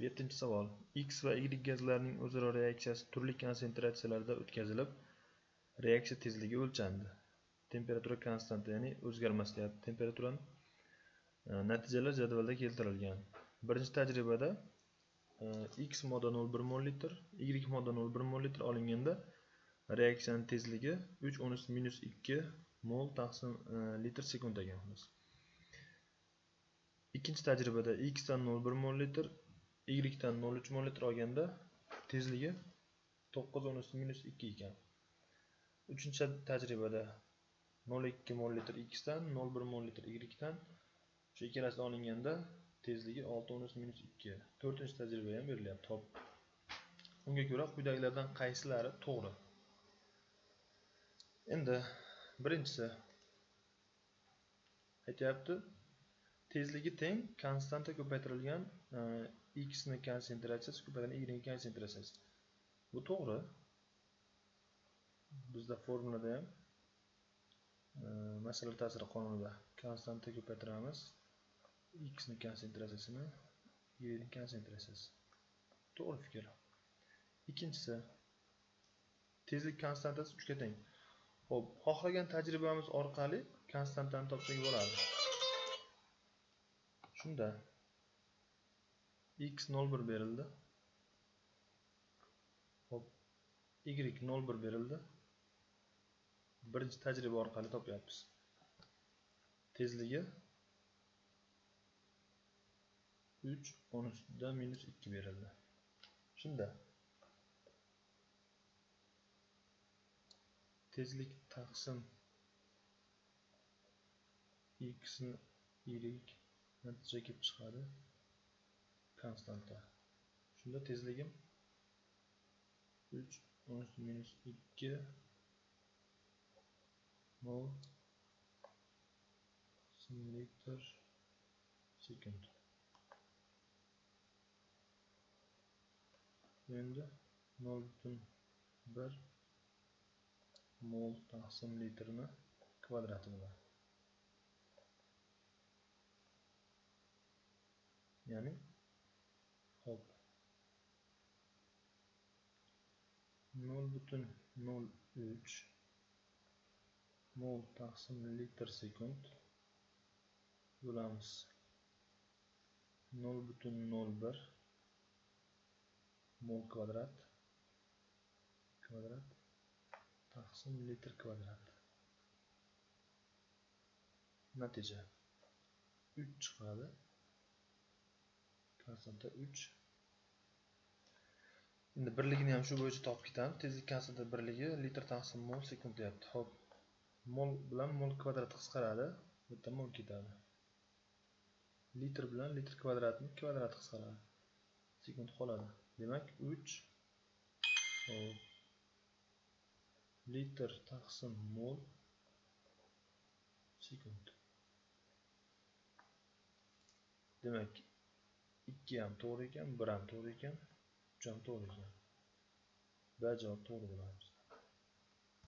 7-chi savol. X va Y gazlarining o'zaro reaksiyasi turli konsentratsiyalarda o'tkazilib, reaksiya tezligi o'lchandi. Temperatura konstanta, ya'ni o'zgarmas deyapti. Temperaturani natijalar jadvalda keltirilgan. Birinchi tajribada X modda 0,1 mol litr, Y modda 0,1 mol litr olinganda reaksiyaning tezligi 3⁻⁻2 mol taqsim litr sekund ekan. Ikkinchi tajribada X dan 0,1 mol litr, Y dan 0,3 mol litr olganda tezligi 9⁻⁻2 ekan. Uchinchi tajribada 0,2 mol litr X dan 0,1 mol litr Y dan shu ikkalasi olinganda tezligi 6⁻⁻2. To'rtinchi tajriba ham berilyapti. Xo'p. Unga ko'ra quyidagilardan qaysilari to'g'ri? Endi birinchisi aytayapti, tezligi teng konstanta ko'paytirilgan X ning konsentratsiyasi ko'paytirilgan Y ning konsentratsiyasi. Bu to'g'ri. Bizda formulada ham masala ta'siri qonunida konstanta ko'paytiramiz X ning konsentratsiyasini Y ning konsentratsiyasi. To'g'ri fikr. Ikkinchisi, tezlik konstantasi 3 ga teng. Xo'p, xohlagan tajribamiz orqali konstantani topsak bo'ladi. Shunda X 0,1 berildi. Xo'p, Y 0,1 berildi. Birinchi tajriba orqali topyapmiz. Tezligi 3⁻⁻2 berildi. Shunda tezlik taqsim X ni Y natija kelib chiqadi konstanta. Shunda tezligim 3⁻⁻2 mol litr sekund. Endi 0,1 mol taqsim litrni kvadrati bilan. Ya'ni hop 0,03 mol taqsim litr sekund bo'lamiz 0,01 mol kvadrat taqsim litr kvadrat. Natija 3 chiqadi. Konstanta 3. Endi birligini ham shu bo'yicha topib ketamiz. Tezlik konstanta birligi litr taqsim mol sekund deyapti. Xo'p. Mol bilan mol kvadrat qisqaradi. Bu yerda mol ketadi. Litr bilan litr kvadratning kvadrati qisqaradi. Sekund qoladi. Demak 3 litr taqsim mol sekund. Demak 2 ham to'g'ri ekan, 1 ham to'g'ri ekan, 3 ham to'g'ri ekan. B javob to'g'ri bo'ladi.